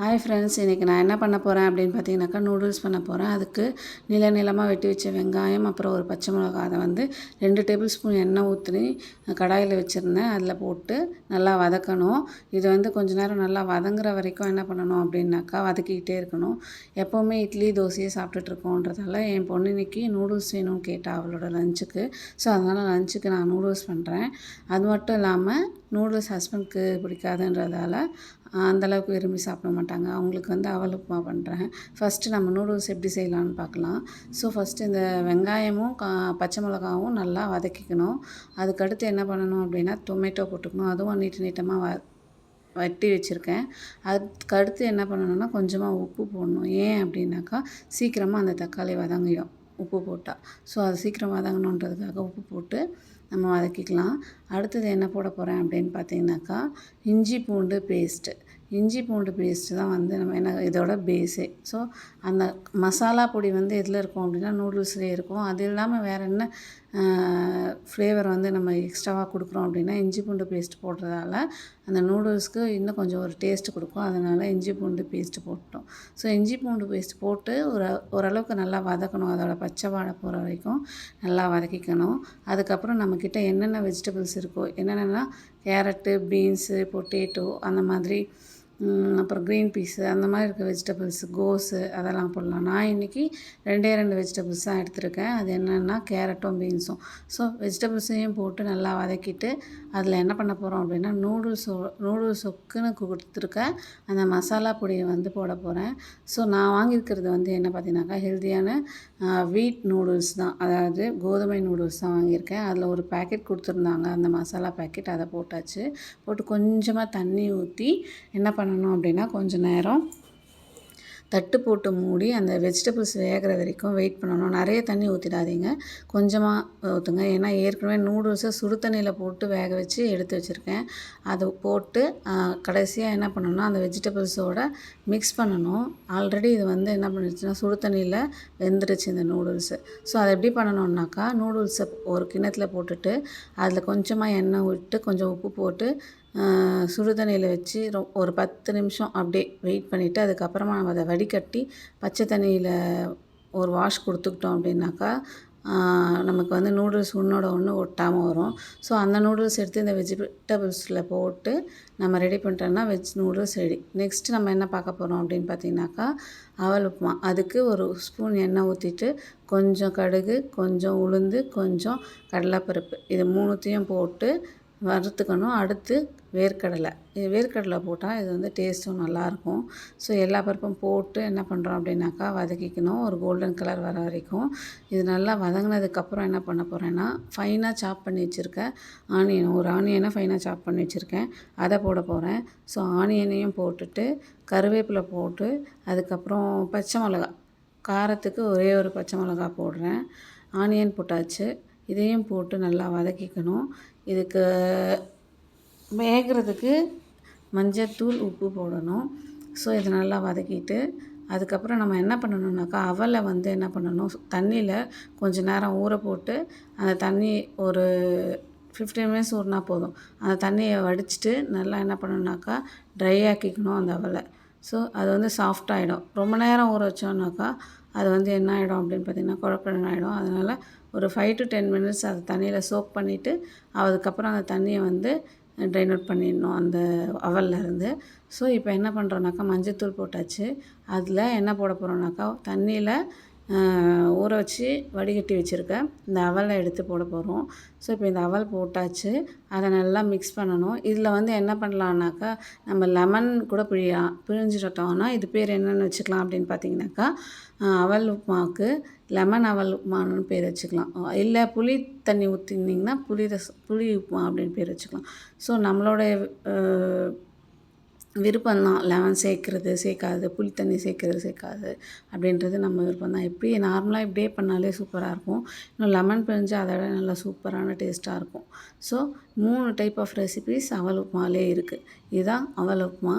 Hi friends, இன்றைக்கி நான் என்ன பண்ண போகிறேன் அப்படின்னு பார்த்தீங்கன்னாக்கா நூடுல்ஸ் பண்ண போகிறேன். அதுக்கு நீளமாக வெட்டி வச்ச வெங்காயம், அப்புறம் ஒரு பச்சை மிளகா, அதை வந்து 2 டேபிள் ஸ்பூன் எண்ணெய் ஊற்றி கடாயில் வச்சுருந்தேன். அதில் போட்டு நல்லா வதக்கணும். இது வந்து கொஞ்ச நேரம் நல்லா வதங்குற வரைக்கும் என்ன பண்ணணும் அப்படின்னாக்கா வதக்கிக்கிட்டே இருக்கணும். எப்போவுமே இட்லி தோசையே சாப்பிட்டுட்ருக்கோன்றதால என் பொண்ணு இன்னைக்கு நூடுல்ஸ் வேணும்னு கேட்டால் அவளோட லஞ்சுக்கு. ஸோ அதனால் லஞ்சுக்கு நான் நூடுல்ஸ் பண்ணுறேன். அது மட்டும் இல்லாமல் நூடுல்ஸ் ஹஸ்பண்ட்க்கு பிடிக்காதுன்றதால அந்தளவுக்கு விரும்பி சாப்பிட மாட்டாங்க. அவங்களுக்கு வந்து அவல் உப்புமா பண்ணுறேன். ஃபஸ்ட்டு நம்ம நூடுல்ஸ் எப்படி செய்யலான்னு பார்க்கலாம். ஸோ ஃபஸ்ட்டு இந்த வெங்காயமும் பச்சை மிளகாவும் நல்லா வதக்கிக்கணும். அதுக்கடுத்து என்ன பண்ணணும் அப்படின்னா டொமேட்டோ போட்டுக்கணும். அதுவும் நீட்டமாக வெட்டி வச்சுருக்கேன். அதுக்கடுத்து என்ன பண்ணணும்னா கொஞ்சமாக உப்பு போடணும். ஏன் அப்படின்னாக்கா சீக்கிரமாக அந்த தக்காளி வதங்கிடும் உப்பு போட்டால். ஸோ அது சீக்கிரம் வதங்கணுன்றதுக்காக உப்பு போட்டு நம்ம வதக்கிக்கலாம். அடுத்தது என்ன போட போகிறேன் அப்படின்னு பார்த்தீங்கன்னாக்கா இஞ்சி பூண்டு பேஸ்ட்டு தான் வந்து நம்ம என்ன இதோட பேஸே. ஸோ அந்த மசாலா பொடி வந்து எதில் இருக்கும் அப்படின்னா நூடுல்ஸ்லேயே இருக்கும். அது இல்லாமல் வேறு என்ன ஃப்ளேவர் வந்து நம்ம எக்ஸ்ட்ராவாக கொடுக்குறோம் அப்படின்னா இஞ்சி பூண்டு பேஸ்ட் போடுறதால அந்த நூடுல்ஸ்க்கு இன்னும் கொஞ்சம் ஒரு டேஸ்ட்டு கொடுக்கும். அதனால் இஞ்சி பூண்டு பேஸ்ட்டு போட்டோம். ஸோ இஞ்சி பூண்டு பேஸ்ட் போட்டு ஓரளவுக்கு நல்லா வதக்கணும். அதோட பச்சை வாடை போகிற வரைக்கும் நல்லா வதக்கிக்கணும். அதுக்கப்புறம் நம்மக்கிட்ட என்னென்ன வெஜிடபிள்ஸ் இருக்கோ, என்னென்னா கேரட்டு, பீன்ஸு, பொட்டேட்டோ, அந்த மாதிரி அப்புறம் க்ரீன் பீஸு, அந்த மாதிரி இருக்க வெஜிடபிள்ஸ், கோஸு, அதெல்லாம் போடலாம். நான் இன்றைக்கி 2 வெஜிடபிள்ஸ் தான் எடுத்திருக்கேன். அது என்னென்னா கேரட்டும் பீன்ஸும். ஸோ வெஜிடபிள்ஸையும் போட்டு நல்லா வதக்கிட்டு அதில் என்ன பண்ண போகிறோம் அப்படின்னா நூடுல்ஸுக்குன்னு கொடுத்துருக்க அந்த மசாலா பொடியை வந்து போட போகிறேன். ஸோ நான் வாங்கியிருக்கிறது வந்து என்ன பார்த்தீங்கன்னாக்கா ஹெல்த்தியான வீட் நூடுல்ஸ் தான், அதாவது கோதுமை நூடுல்ஸ் தான் வாங்கியிருக்கேன். அதில் ஒரு பேக்கெட் கொடுத்துருந்தாங்க, அந்த மசாலா பேக்கெட். அதை போட்டாச்சு. போட்டு கொஞ்சமாக தண்ணி ஊற்றி என்ன பண்ணணும் அப்படின்னா கொஞ்சம் நேரம் தட்டு போட்டு மூடி அந்த வெஜிடபிள்ஸ் வேகிற வரைக்கும் வெயிட் பண்ணணும். நிறைய தண்ணி ஊற்றிடாதீங்க, கொஞ்சமாக ஊற்றுங்க. ஏன்னா ஏற்கனவே நூடுல்ஸை சுடு தண்ணியில் போட்டு வேக வச்சு எடுத்து வச்சுருக்கேன். அதை போட்டு கடைசியாக என்ன பண்ணணும்னா அந்த வெஜிடபிள்ஸோடு மிக்ஸ் பண்ணணும். ஆல்ரெடி இது வந்து என்ன பண்ணிடுச்சுன்னா சுடு தண்ணியில் வெந்துருச்சு இந்த நூடுல்ஸு. ஸோ அதை எப்படி பண்ணணுன்னாக்கா நூடுல்ஸை ஒரு கிண்ணத்தில் போட்டுட்டு அதில் கொஞ்சமாக எண்ணெய் விட்டு கொஞ்சம் உப்பு போட்டு சுடு தண்ணியில் வச்சு ஒரு 10 நிமிஷம் அப்படியே வெயிட் பண்ணிவிட்டு அதுக்கப்புறமா நம்ம அதை வடிகட்டி பச்சை தண்ணியில் ஒரு வாஷ் கொடுத்துக்கிட்டோம் அப்படின்னாக்கா நமக்கு வந்து நூடுல்ஸ் ஒன்றோட ஒன்று ஒட்டாமல் வரும். ஸோ அந்த நூடுல்ஸ் எடுத்து இந்த வெஜிடபிள்ஸில் போட்டு நம்ம ரெடி பண்ணிட்டோம்னா வெஜ் நூடுல்ஸ் ரெடி. நெக்ஸ்ட்டு நம்ம என்ன பார்க்க போகிறோம் அப்படின்னு பார்த்தீங்கன்னாக்கா அவல் உப்புமா. அதுக்கு ஒரு ஸ்பூன் எண்ணெய் ஊற்றிட்டு கொஞ்சம் கடுகு, கொஞ்சம் உளுந்து, கொஞ்சம் கடலைப்பருப்பு, இது 3த்தையும் போட்டு வறுத்துக்கணும். அடுத்து வேர்க்கடலை போட்டால் இது வந்து டேஸ்ட்டும் நல்லாயிருக்கும். ஸோ எல்லா பருப்பும் போட்டு என்ன பண்ணுறோம் அப்படின்னாக்கா வதக்கிக்கணும் ஒரு கோல்டன் கலர் வர வரைக்கும். இது நல்லா வதங்கினதுக்கப்புறம் என்ன பண்ண போகிறேன்னா ஃபைனாக சாப் பண்ணி வச்சுருக்கேன் ஒரு ஆனியனை ஃபைனாக சாப் பண்ணி வச்சுருக்கேன், அதை போட போகிறேன். ஸோ ஆனியனையும் போட்டுட்டு கருவேப்பிலை போட்டு அதுக்கப்புறம் பச்சை மிளகா, காரத்துக்கு ஒரே ஒரு பச்சை மிளகா போடுறேன். ஆனியன் போட்டாச்சு. இதையும் போட்டு நல்லா வதக்கிக்கணும். இதுக்கு வேகிறதுக்கு மஞ்சத்தூள், உப்பு போடணும். ஸோ இதை நல்லா வதக்கிட்டு அதுக்கப்புறம் நம்ம என்ன பண்ணணுன்னாக்கா அவலை வந்து என்ன பண்ணணும் தண்ணியில் கொஞ்சம் நேரம் ஊற போட்டு அந்த தண்ணி ஒரு 15 மினிட்ஸ் ஊறினா போதும். அந்த தண்ணியை வடிச்சிட்டு நல்லா என்ன பண்ணணுன்னாக்கா ட்ரை ஆக்கிக்கணும் அந்த அவலை. ஸோ அது வந்து சாஃப்டாகிடும். ரொம்ப நேரம் ஊற வச்சோன்னாக்கா அது வந்து என்ன ஆகிடும் அப்படின்னு பார்த்திங்கன்னா குழப்பம் ஆகிடும். அதனால் ஒரு 5 to 10 மினிட்ஸ் அதை தண்ணியில் சோக் பண்ணிவிட்டு அதுக்கப்புறம் அந்த தண்ணியை வந்து ட்ரைன் அவுட் பண்ணிடணும் அந்த அவல்லேருந்து. ஸோ இப்போ என்ன பண்ணுறோன்னாக்கா மஞ்சத்தூள் போட்டாச்சு. அதில் என்ன போட போகிறோன்னாக்கா தண்ணியில் ஊற வச்சு வடிகட்டி வச்சுருக்கேன் இந்த அவலை எடுத்து போட போகிறோம். ஸோ இப்போ இந்த அவல் போட்டாச்சு. அதை நல்லா மிக்ஸ் பண்ணணும். இதில் வந்து என்ன பண்ணலான்னாக்கா நம்ம லெமன் கூட பிழிஞ்சிட்டோம்னா இது பேர் என்னென்னு வச்சுக்கலாம் அப்படின்னு பார்த்தீங்கன்னாக்கா அவல் உப்புமாவுக்கு லெமன் அவல் உப்புமான்னு பேர் வச்சுக்கலாம். இல்லை புளி தண்ணி ஊற்றிருந்திங்கன்னா புளி உப்புமா அப்படின்னு பேர் வச்சுக்கலாம். ஸோ நம்மளோடைய விருப்பம்தான், லெமன் சேர்க்காது, புளி தண்ணி சேர்க்காது அப்படின்றது நம்ம விருப்பம் தான். எப்படி நார்மலாக இப்படியே பண்ணாலே சூப்பராக இருக்கும். இன்னும் லெமன் பிழிஞ்சு அதை விட நல்லா சூப்பரான டேஸ்ட்டாக இருக்கும். ஸோ 3 டைப் ஆஃப் ரெசிபீஸ் அவல் உப்புமாலே இருக்குது. இதுதான் அவல் உப்புமா.